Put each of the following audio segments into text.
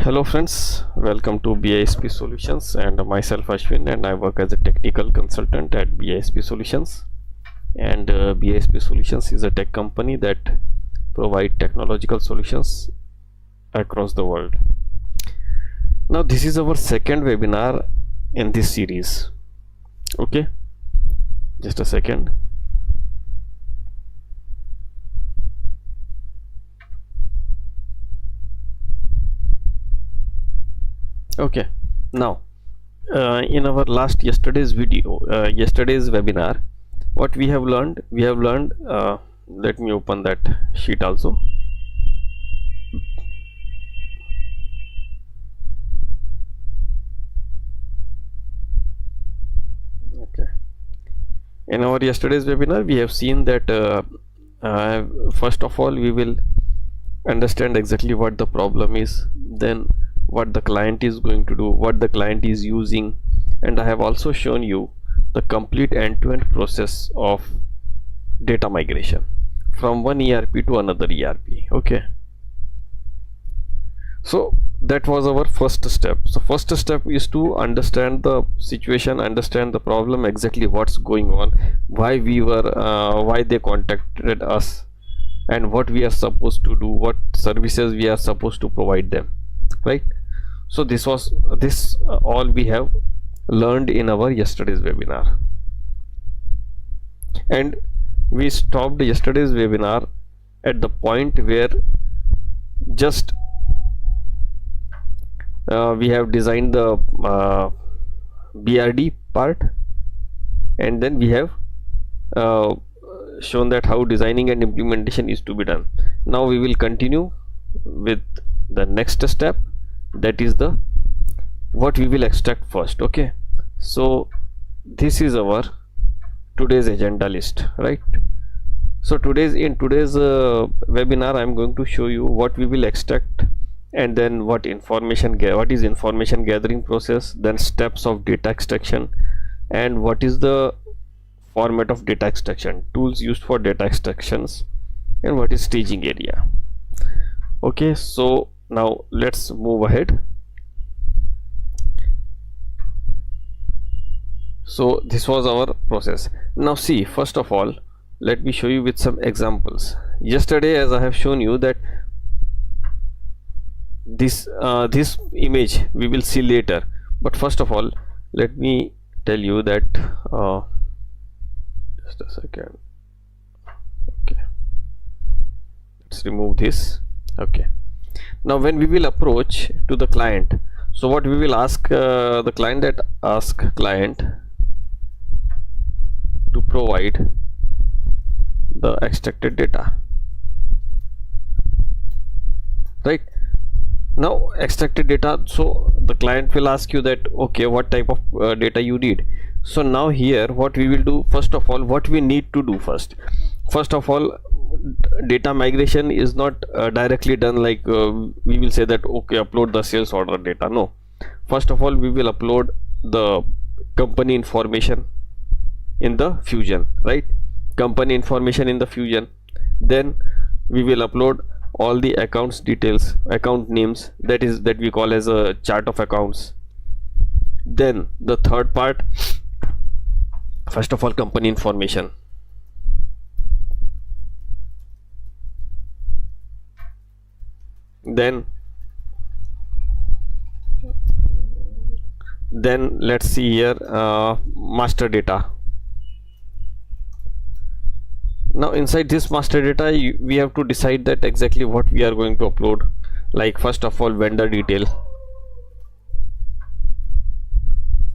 Hello friends, welcome to BISP Solutions, and myself Ashwin, and I work as a technical consultant at BISP Solutions. And BISP Solutions is a tech company that provide technological solutions across the world. Now this is our second webinar in this series. Okay, just a second. Okay, now in our yesterday's webinar, what we have learned, let me open that sheet also. Okay, in our yesterday's webinar we have seen that first of all we will understand exactly what the problem is, then what the client is going to do, what the client is using, and I have also shown you the complete end-to-end process of data migration from one ERP to another ERP. Okay, so that was our first step. So first step is to understand the situation, understand the problem, exactly what's going on, why they contacted us, and what we are supposed to do, what services we are supposed to provide them, right? So this all we have learned in our yesterday's webinar, and we stopped yesterday's webinar at the point where just we have designed the BRD part, and then we have shown that how designing and implementation is to be done. Now we will continue with the next step, that is the what we will extract first. Okay, so this is our today's agenda list, right? So in today's webinar I am going to show you what we will extract, and then what is information gathering process, then steps of data extraction, and what is the format of data extraction, tools used for data extractions, and what is staging area. Okay, so now let's move ahead. So this was our process. Now see, first of all let me show you with some examples. Yesterday, as I have shown you, that this image we will see later, but first of all let me tell you that just a second. Okay, let's remove this. Okay, now when we will approach to the client, so what we will ask the client, that ask client to provide the extracted data, right? Now extracted data, so the client will ask you that okay, what type of data you need. So now here what we will do, first of all, what we need to do first of all, data migration is not directly done like we will say that okay, upload the sales order data. No, first of all we will upload the company information in the Fusion, right? Company information in the Fusion, then we will upload all the accounts details, account names, that we call as a chart of accounts. Then the third part, first of all company information, then let's see here master data. Now inside this master data we have to decide that exactly what we are going to upload, like first of all vendor detail,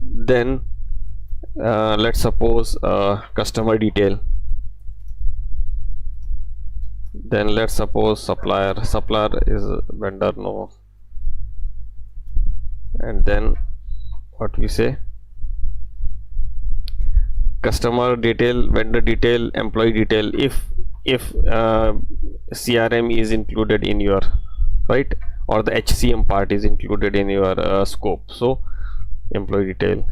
then let's suppose customer detail, then let's suppose supplier is vendor, no, and then what we say, customer detail, vendor detail, employee detail, if CRM is included in your, right, or the HCM part is included in your scope. So employee detail,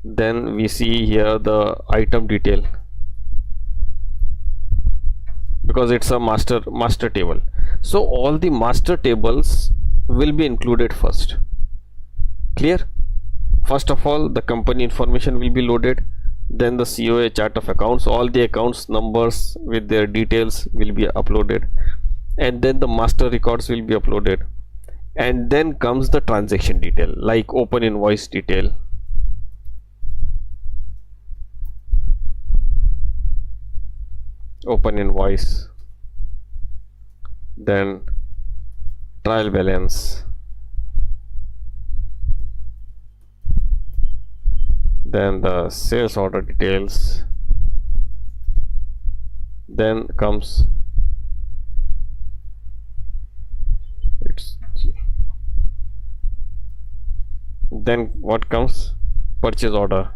then we see here the item detail, because it's a master table. So all the master tables will be included first. Clear? First of all, the company information will be loaded, then the COA chart of accounts, all the accounts numbers with their details will be uploaded, and then the master records will be uploaded, and then comes the transaction detail like open invoice detail, open invoice, then trial balance, then the sales order details, then comes then what comes, purchase order.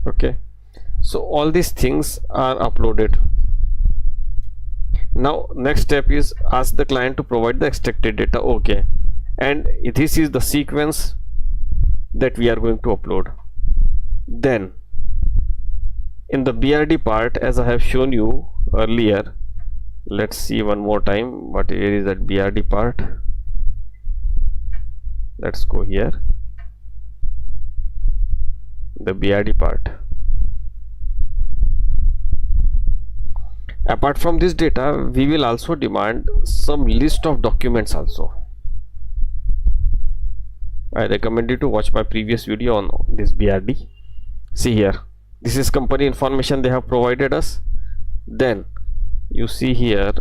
Okay, so all these things are uploaded. Now next step is ask the client to provide the extracted data. Okay, and this is the sequence that we are going to upload. Then in the BRD part, as I have shown you earlier, let's see one more time what is that BRD part. Let's go here, the BRD part. Apart from this data, we will also demand some list of documents also. I recommend you to watch my previous video on this BRD. See here, this is company information they have provided us. Then you see here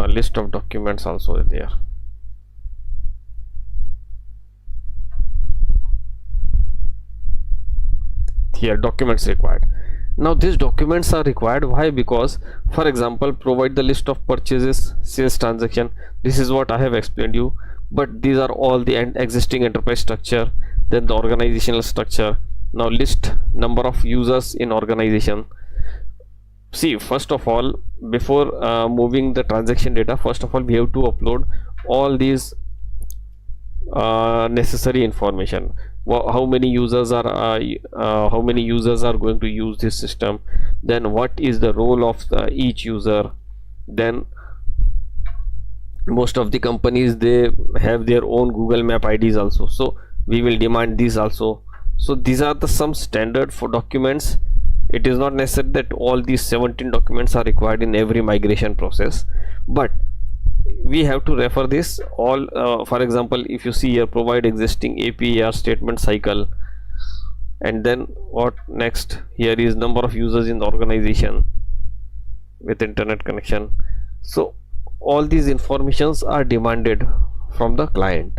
list of documents also there. Here documents required. Now these documents are required. Why? Because for example, provide the list of purchases, sales transaction. This is what I have explained you, but these are all the existing enterprise structure, then the organizational structure. Now list number of users in organization. See, first of all, before moving the transaction data, first of all we have to upload all these necessary information. How many users are going to use this system, then what is the role of each user. Then most of the companies, they have their own Google Map IDs also, so we will demand these also. So these are the some standard for documents. It is not necessary that all these 17 documents are required in every migration process, but we have to refer this all. For example, if you see here, provide existing APAR statement cycle, and then what next here is number of users in the organization with internet connection. So all these informations are demanded from the client.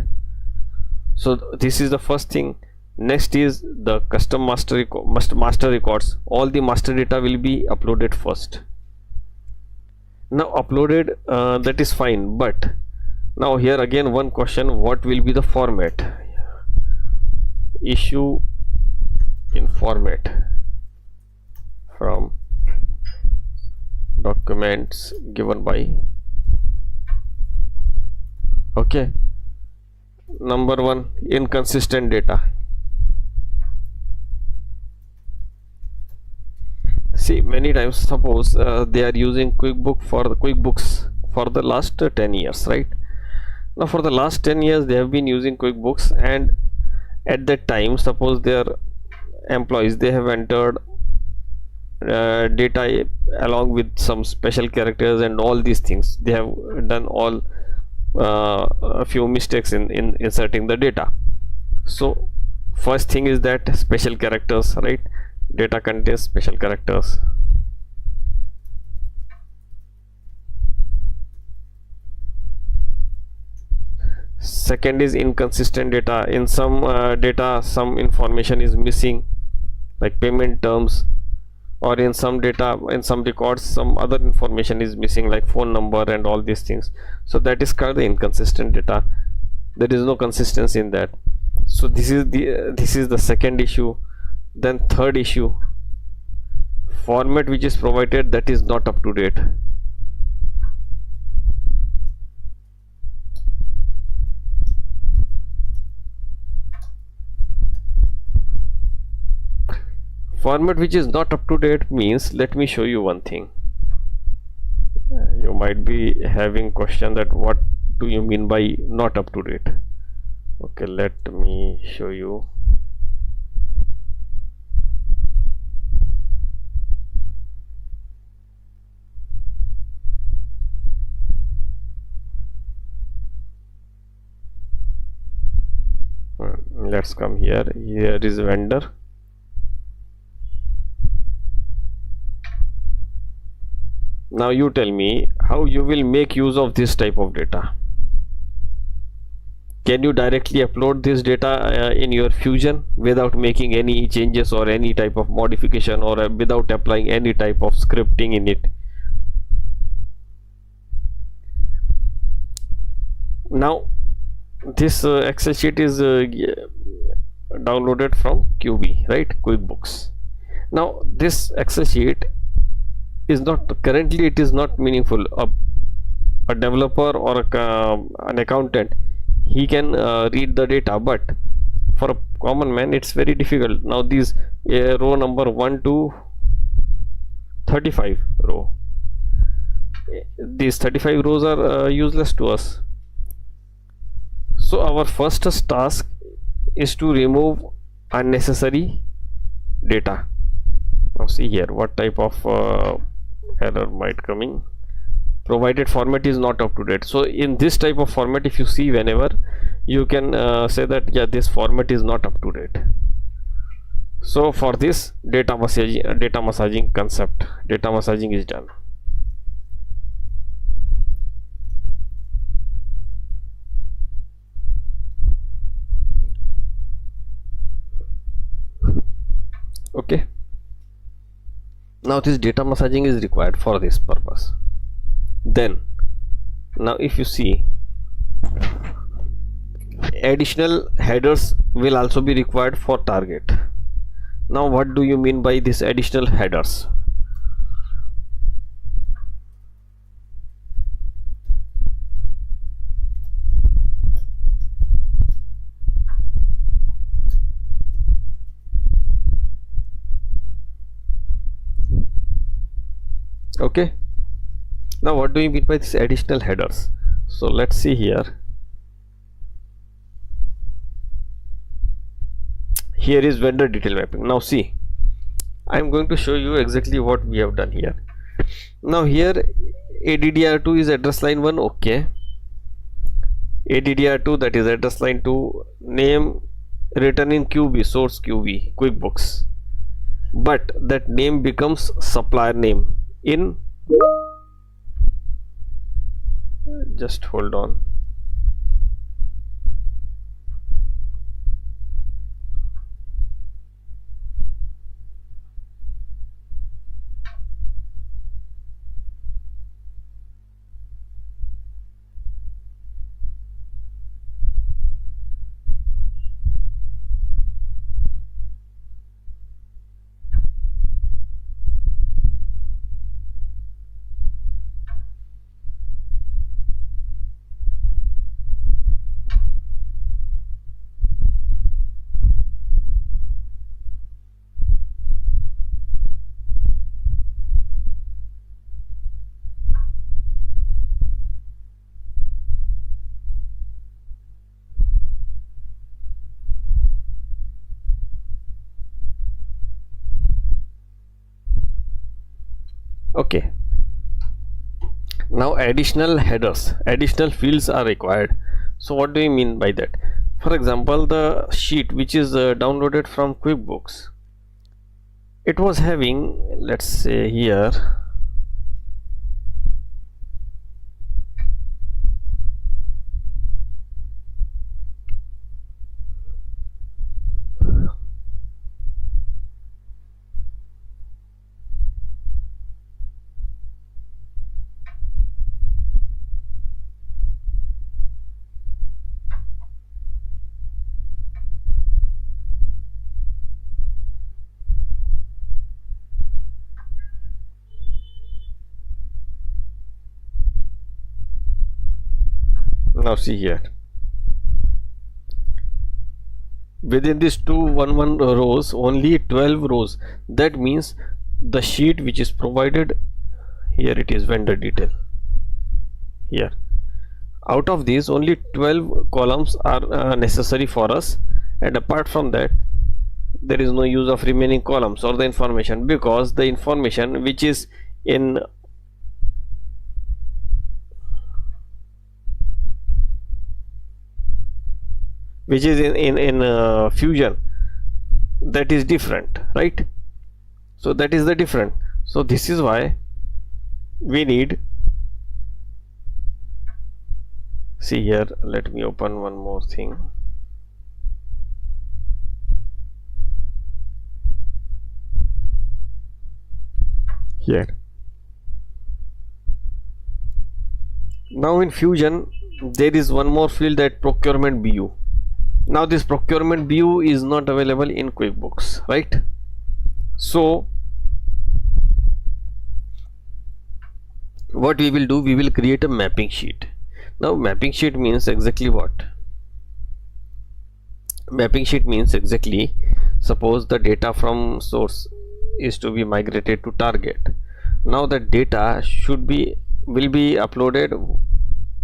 So this is the first thing. Next is the custom master records. All the master data will be uploaded first. Now uploaded, that is fine, but now here again one question: what will be the format? Issue in format from documents given by. Okay, number one, inconsistent data. See, many times, suppose they are using QuickBooks for the last 10 years, right? Now for the last 10 years they have been using QuickBooks, and at that time, suppose their employees, they have entered data along with some special characters and all these things. They have done all a few mistakes in inserting the data. So first thing is that special characters, right? Data contains special characters. Second is inconsistent data. In some data, some information is missing, like payment terms, or in some data, in some records, some other information is missing, like phone number and all these things. So that is called the inconsistent data. There is no consistency in that. So this is the second issue. Then third issue, format which is provided, that is not up to date. Format which is not up to date means, let me show you one thing. You might be having question that what do you mean by not up to date. Okay, let me show you. Let's come here. Here is vendor. Now you tell me how you will make use of this type of data. Can you directly upload this data in your Fusion without making any changes or any type of modification, or without applying any type of scripting in it? Now this Excel sheet is downloaded from QB, right? QuickBooks. Now this Excel sheet is not currently, it is not meaningful. A developer or an accountant, he can read the data, but for a common man it's very difficult. Now these row number 1 to 35 row, these 35 rows are useless to us. So our first task is to remove unnecessary data. Now see here what type of error might coming. Provided format is not up to date. So in this type of format, if you see, whenever you can say that yeah, this format is not up to date. So for this data massaging concept, data massaging is done. Okay, now this data massaging is required for this purpose. Then now if you see, additional headers will also be required for target. Now what do you mean by this additional headers? Okay, now what do you mean by this additional headers? So let's see here. Here is vendor detail mapping. Now see, I'm going to show you exactly what we have done here. Now here ADDR2 is address line 1. Okay, ADDR2, that is address line 2, name written in QB, source QB, QuickBooks, but that name becomes supplier name in, just hold on. Okay, now additional headers, additional fields are required. So what do you mean by that? For example, the sheet which is downloaded from QuickBooks, it was having, let's say here, now see here, within these 211 rows only 12 rows. That means the sheet which is provided here, it is vendor detail here. Out of these only 12 columns are necessary for us, and apart from that there is no use of remaining columns or the information, because the information which is in Fusion, that is different, right? So that is the different. So this is why we need, see here, let me open one more thing here. Now in Fusion there is one more field, that procurement BU. Now this procurement BU is not available in QuickBooks, right? So what we will do, we will create a mapping sheet. Now mapping sheet means exactly what? Mapping sheet means exactly, suppose the data from source is to be migrated to target. Now the data will be uploaded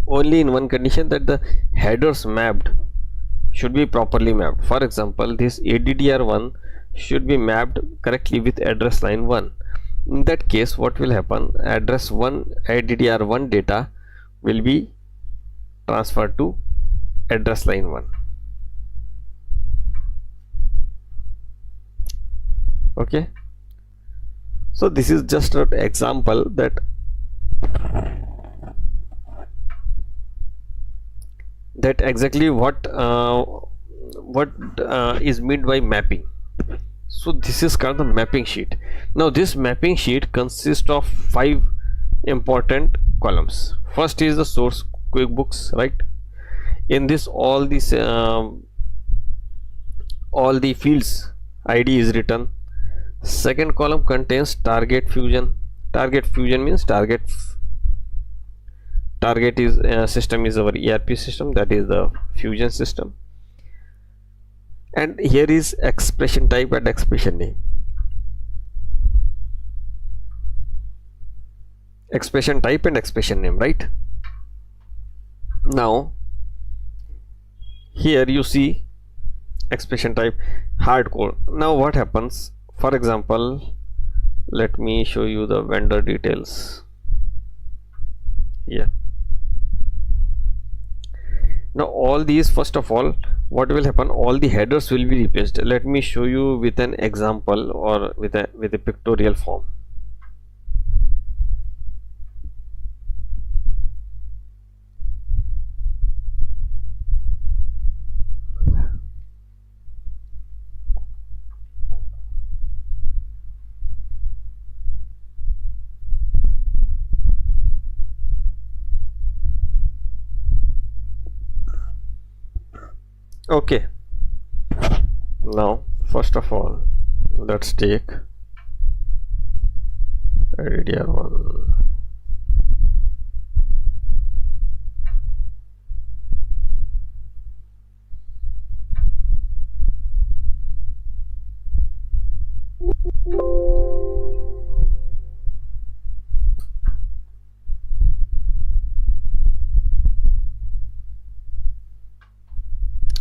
only in one condition, that the headers mapped should be properly mapped. For example, this ADDR1 should be mapped correctly with address line 1. In that case, what will happen? Address 1 ADDR1 data will be transferred to address line 1. Okay, so this is just an example that exactly what is meant by mapping. So this is called the mapping sheet. Now this mapping sheet consists of 5 important columns. First is the source QuickBooks, right? In this all the fields ID is written. Second column contains target Fusion. Target Fusion means target is system is our ERP system, that is the Fusion system. And here is expression type and expression name. Expression type and expression name, right? Now here you see expression type hardcore. Now what happens? For example, let me show you the vendor details here. Now all these, first of all, what will happen, all the headers will be replaced. Let me show you with an example or with a pictorial form. Okay, now first of all, let's take ADDR1.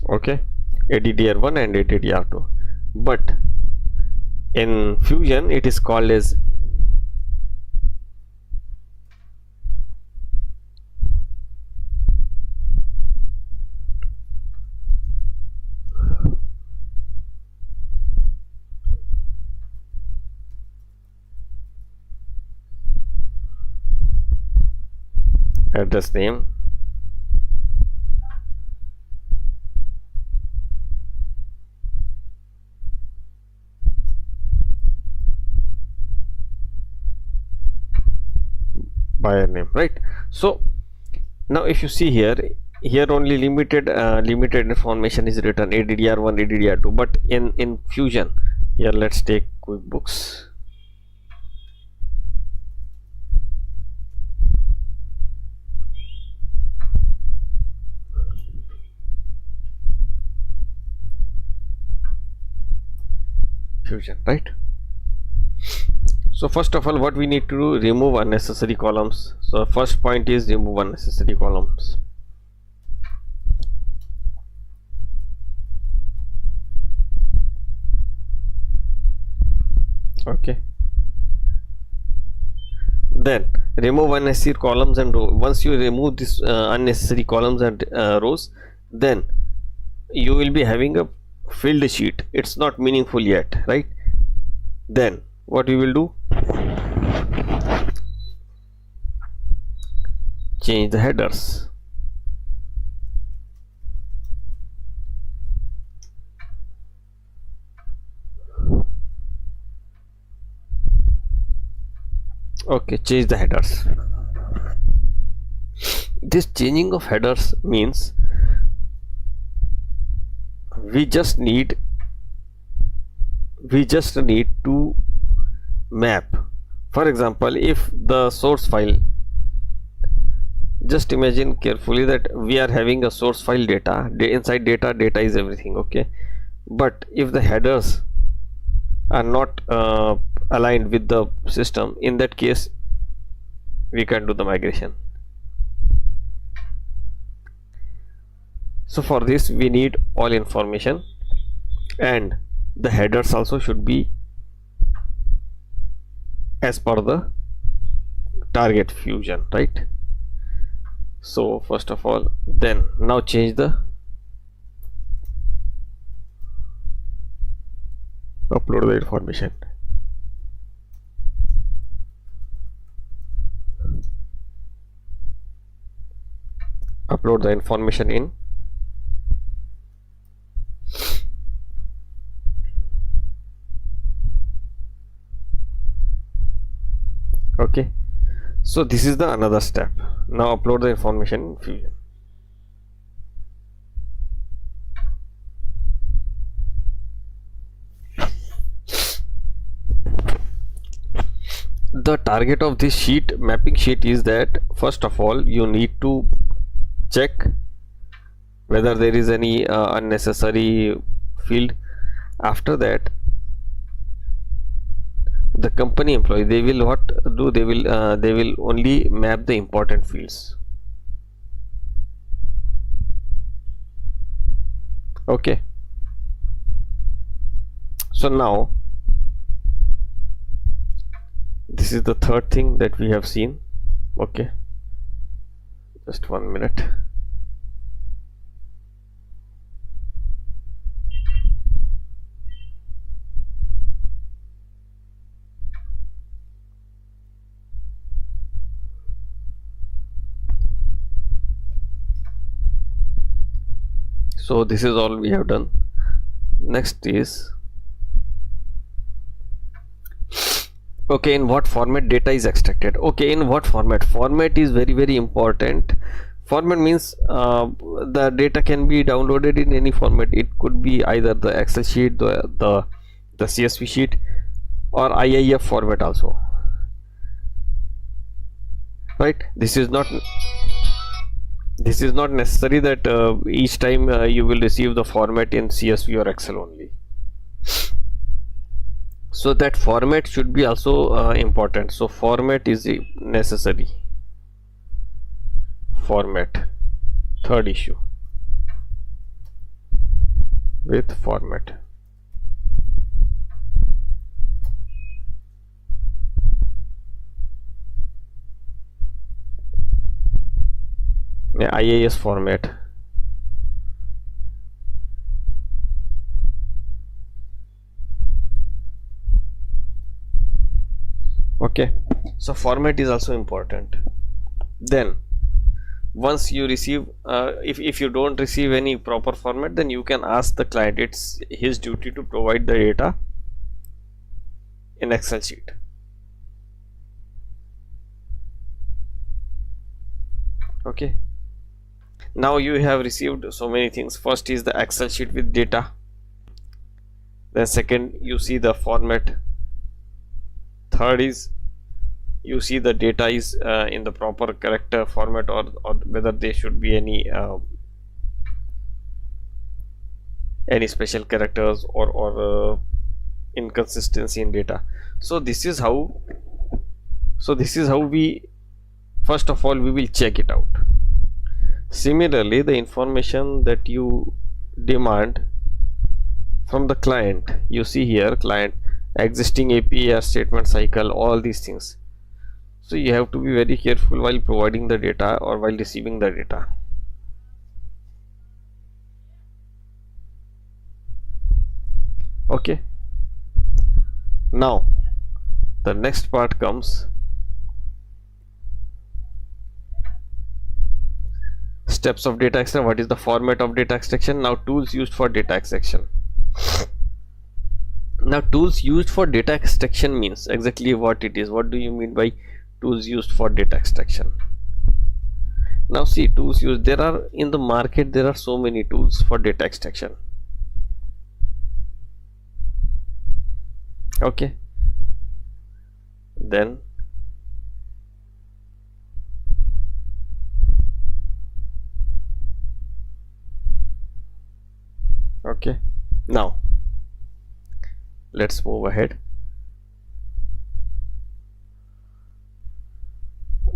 Okay, ADDR1 and ADDR2, but in Fusion it is called as address name, buyer name, right? So now if you see here only limited information is written, ADDR1, ADDR2, but in Fusion here, let's take QuickBooks. fusion, right? So first of all, what we need to do, remove unnecessary columns. So first point is remove unnecessary columns. Okay, then remove unnecessary columns and rows. Once you remove this unnecessary columns and rows, then you will be having a filled sheet. It's not meaningful yet, right? Then what we will do, change the headers. Okay, change the headers. This changing of headers means we just need to map. For example, if the source file, just imagine carefully that we are having a source file data, inside data is everything, okay, but if the headers are not aligned with the system, in that case we can do the migration. So for this we need all information, and the headers also should be as per the target fusion, right? So first of all, then now change the upload the information. Upload the information in okay. So this is the another step. Now upload the information in Fusion. The target of this sheet, mapping sheet, is that first of all you need to check whether there is any unnecessary field. After that, the company employee, they will what do, they will only map the important fields. Okay, so now this is the third thing that we have seen. Okay, just 1 minute. So this is all we have done. Next is, okay, in what format data is extracted. Okay, in what format? Format is very important. Format means the data can be downloaded in any format. It could be either the Excel sheet, the CSV sheet, or IIF format also, right? This is not necessary that each time you will receive the format in CSV or Excel only. So that format should be also important. So format is necessary. Format, third issue with format. Yeah, IAS format. Okay, so format is also important. Then once you receive, if you don't receive any proper format, then you can ask the client. It's his duty to provide the data in Excel sheet. Okay, now you have received so many things. First is the Excel sheet with data, then second you see the format, third is you see the data is in the proper correct format, or whether there should be any special characters or inconsistency in data. So this is how we, first of all, we will check it out. Similarly, the information that you demand from the client, you see here, client existing API or statement cycle, all these things. So you have to be very careful while providing the data or while receiving the data. Okay, now the next part comes, steps of data extraction. What is the format of data extraction? Now tools used for data extraction. Now tools used for data extraction means exactly what it is. What do you mean by tools used for data extraction? Now see, tools used, there are in the market, there are so many tools for data extraction. Okay, then okay, now let's move ahead.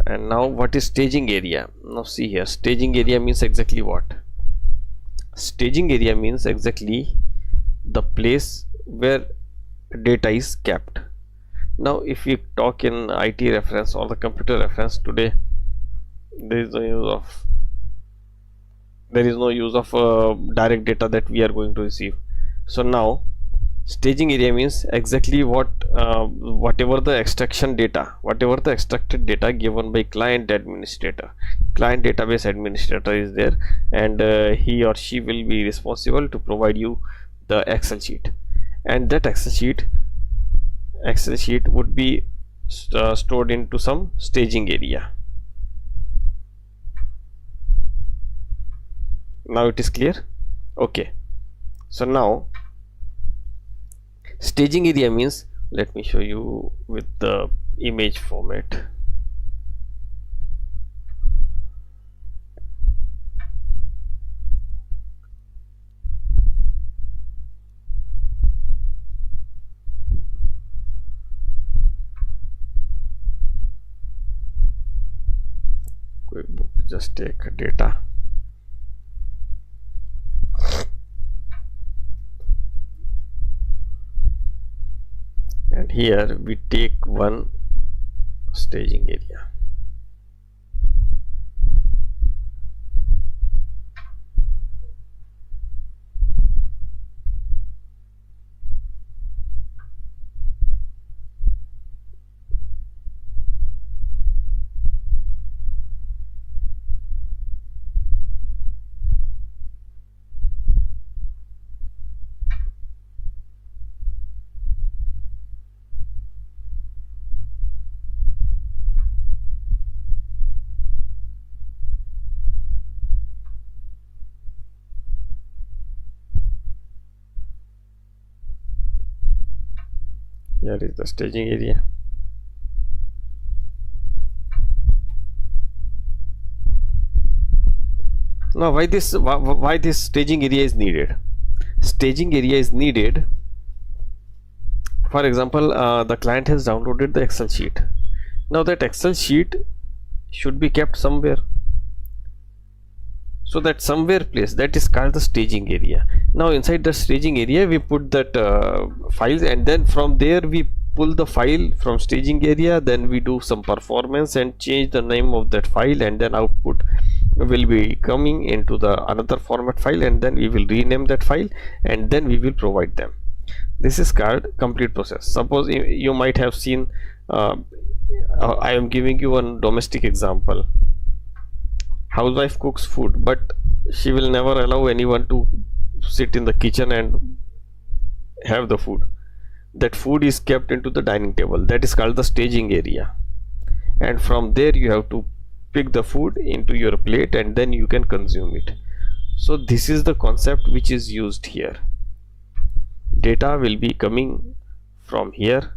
And now what is staging area? Now see here, staging area means exactly what? Staging area means exactly the place where data is kept. Now if we talk in IT reference or the computer reference, today there is no use of direct data that we are going to receive. So now staging area means exactly what whatever the extracted data given by client administrator, client database administrator is there, and he or she will be responsible to provide you the Excel sheet, and that Excel sheet would be stored into some staging area. Now it is clear. Okay, so now staging area means, let me show you with the image format. QuickBook, just take data, and here we take one staging area. Here is the staging area. Now why this staging area is needed? Staging area is needed, for example, the client has downloaded the Excel sheet. Now that Excel sheet should be kept somewhere, so that somewhere place, that is called the staging area. Now inside the staging area we put that files, and then from there we pull the file from staging area, then we do some performance and change the name of that file, and then output will be coming into the another format file, and then we will rename that file, and then we will provide them. This is called complete process. Suppose you might have seen, I am giving you one domestic example. Housewife cooks food, but she will never allow anyone to sit in the kitchen and have the food. That food is kept into the dining table, that is called the staging area, and from there you have to pick the food into your plate, and then you can consume it. So this is the concept which is used here. Data will be coming from here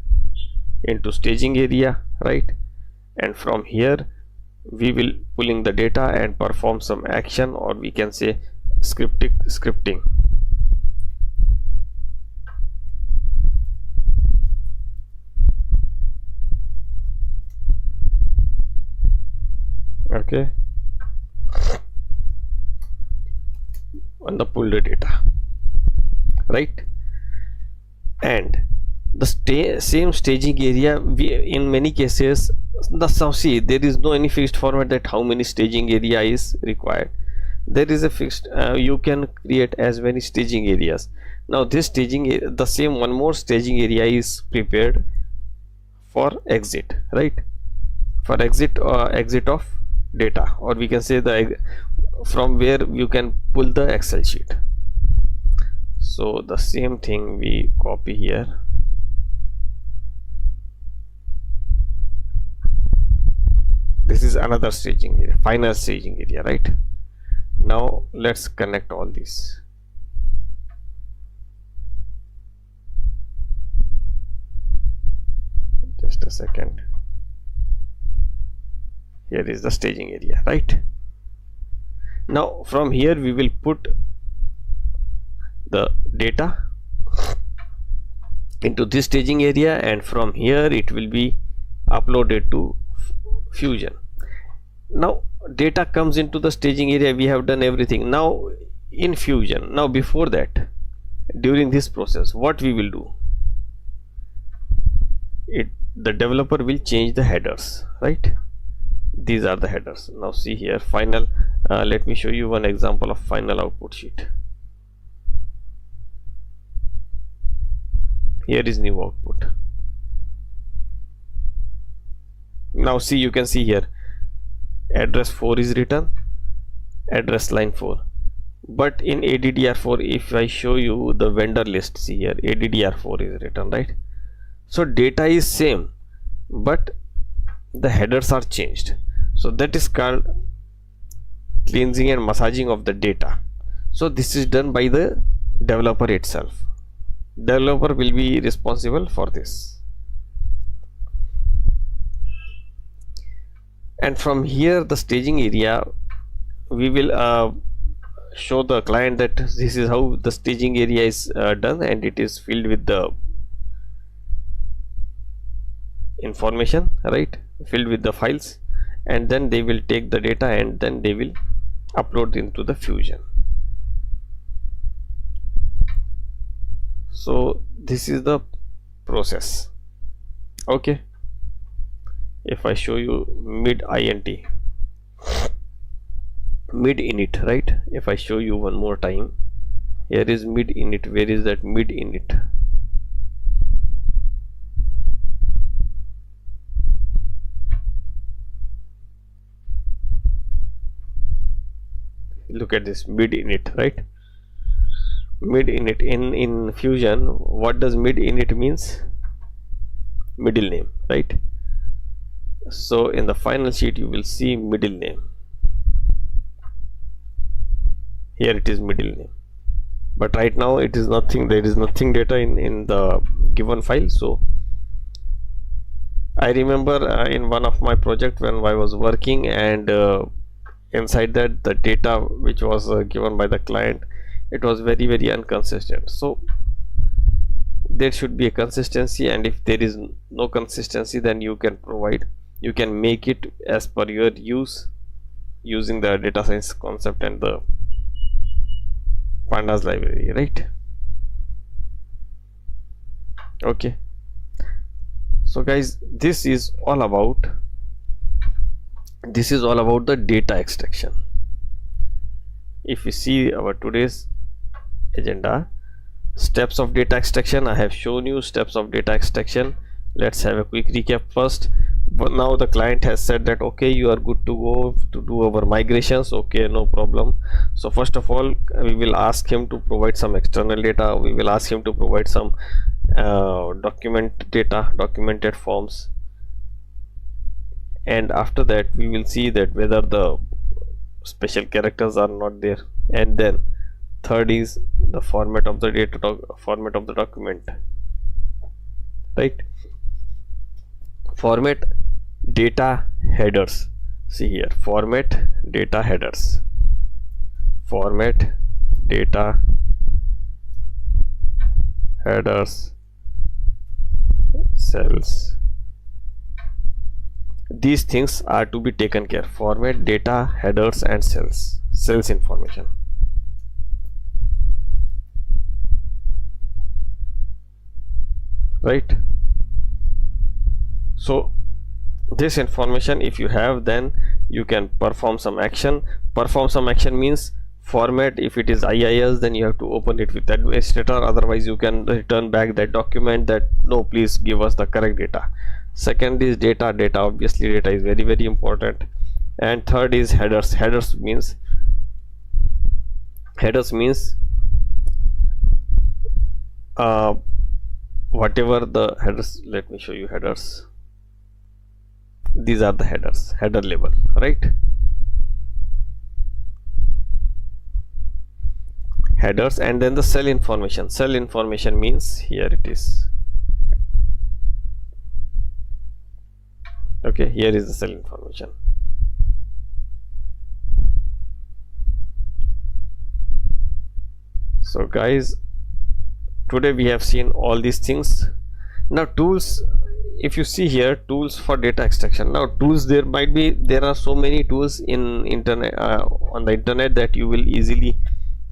into staging area, right? And from here we will pulling the data and perform some action, or we can say scripting. okay, on the pulled data, right? And the same staging area, in many cases see there is no any fixed format that how many staging area is required. There is a fixed, you can create as many staging areas. Now this the same one more staging area is prepared for exit, right? For exit of data, or we can say the from where you can pull the Excel sheet. So the same thing we copy here. This is another staging area, final staging area, right? Now let's connect all these. Just a second. Here is the staging area, right? Now from here we will put the data into this staging area, and from here it will be uploaded to Fusion. Now data comes into the staging area, we have done everything. Now in Fusion, now before that, during this process, what we will do, the developer will change the headers, right? These are the headers. Now see here, final, let me show you one example of final output sheet. Here is new output. Now see, you can see here address 4 is written, address line 4, but in ADDR4 if I show you the vendor list, see here ADDR4 is written, right? So data is same, but the headers are changed. So that is called cleansing and massaging of the data. So this is done by the developer itself. Developer will be responsible for this. And from here, the staging area, we will show the client that this is how the staging area is done, and it is filled with the information, right? Filled with the files, and then they will take the data and then they will upload into the Fusion. So this is the process. Okay, if I show you mid init, right? If I show you one more time, here is mid init. Where is that mid init? Look at this mid init, right? Mid init in Fusion, what does mid init means? Middle name, right? So in the final sheet you will see middle name. Here it is middle name, but right now it is nothing, there is nothing data in the given file. So I remember in one of my project when I was working, and inside that the data which was given by the client, it was very inconsistent. So there should be a consistency, and if there is no consistency, then you can make it as per your use, using the data science concept and the pandas library, right? Okay, so guys, this is all about the data extraction. If you see our today's agenda, steps of data extraction, I have shown you steps of data extraction. Let's have a quick recap first. But now the client has said that okay, you are good to go to do our migrations. Okay, no problem. So first of all, we will ask him to provide some external data. We will ask him to provide some documented forms, and after that we will see that whether the special characters are not there. And then third is the format of the data, format of the document, right? Format data headers. See here, format data headers, format data headers, cells, these things are to be taken care. Format data, headers and sales information. Right. So this information if you have, then you can perform some action. Perform some action means format. If it is IIS, then you have to open it with administrator, otherwise you can return back that document that no, please give us the correct data. Second is data. Obviously data is very, very important. And third is headers. Headers means whatever the headers. Let me show you headers. These are the headers, header label, right? Headers. And then the cell information. Cell information means here it is. Okay, here is the cell information. So guys, today we have seen all these things. Now tools, if you see here, tools for data extraction. Now tools, there are so many tools in internet, on the internet, that you will easily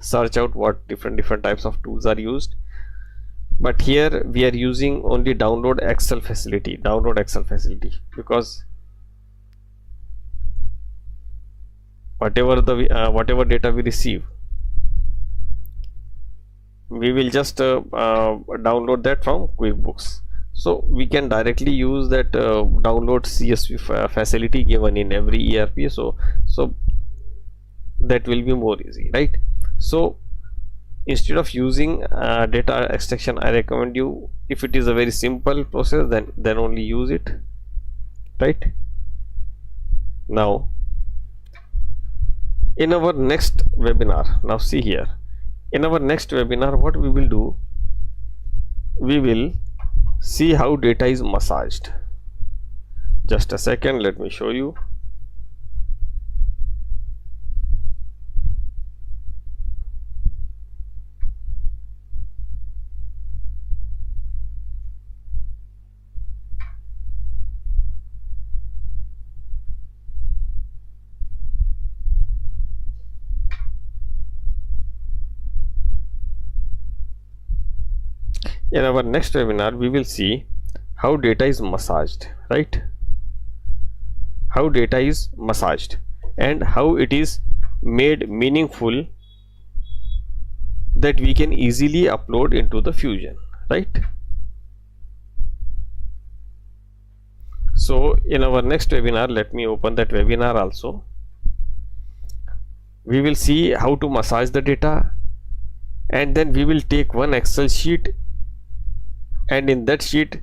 search out what different types of tools are used. But here we are using only download Excel facility, because whatever data we receive, we will just download that from QuickBooks. So we can directly use that download CSV facility given in every ERP. So that will be more easy, right? So instead of using data extraction, I recommend you, if it is a very simple process, then only use it, right? Now in our next webinar, now see here, in our next webinar, what we will do, we will see how data is massaged. Just a second, let me show you. In our next webinar, we will see how data is massaged, right? How data is massaged and how it is made meaningful, that we can easily upload into the Fusion, right? So in our next webinar, let me open that webinar also. We will see how to massage the data, and then we will take one Excel sheet, and in that sheet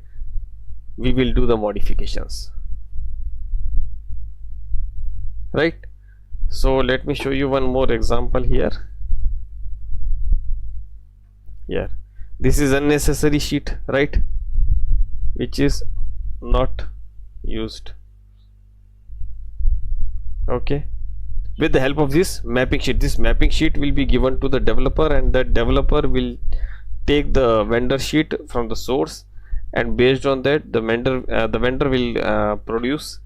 we will do the modifications, right? So let me show you one more example here. Here, this is unnecessary sheet, right, which is not used. Okay, with the help of this mapping sheet will be given to the developer, and that developer will take the vendor sheet from the source, and based on that the vendor will produce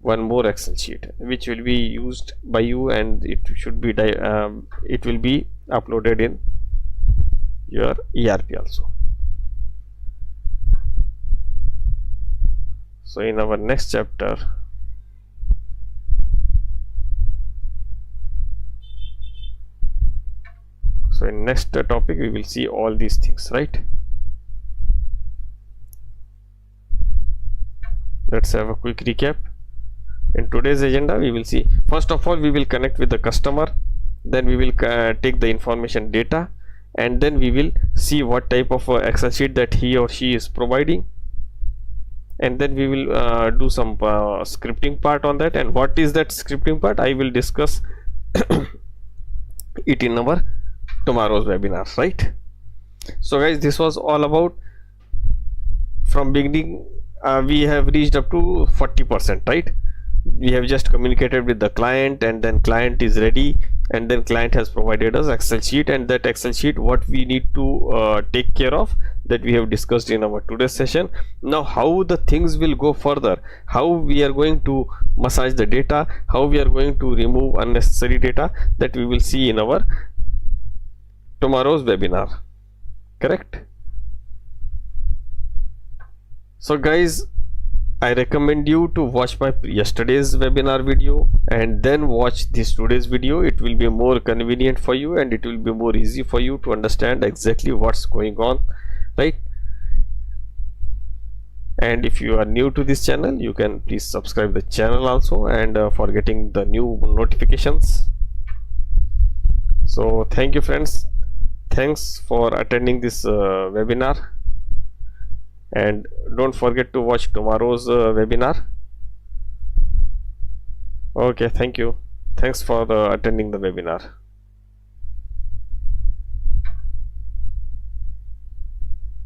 one more Excel sheet, which will be used by you, and it should be it will be uploaded in your ERP also. So in our next chapter, so in next topic we will see all these things, right? Let's have a quick recap. In today's agenda, we will see, first of all, we will connect with the customer, then we will take the information data, and then we will see what type of Excel sheet that he or she is providing, and then we will do some scripting part on that. And what is that scripting part, I will discuss it in our tomorrow's webinar, right? So guys, this was all about, from beginning we have reached up to 40%, right? We have just communicated with the client, and then client is ready, and then client has provided us Excel sheet, and that Excel sheet what we need to take care of, that we have discussed in our today's session. Now how the things will go further, how we are going to massage the data, how we are going to remove unnecessary data, that we will see in our tomorrow's webinar. Correct? So guys, I recommend you to watch my yesterday's webinar video and then watch this today's video. It will be more convenient for you, and it will be more easy for you to understand exactly what's going on, right? And if you are new to this channel, you can please subscribe the channel also, and for getting the new notifications. So thank you friends, thanks for attending this webinar, and don't forget to watch tomorrow's webinar. Okay, thank you, thanks for attending the webinar.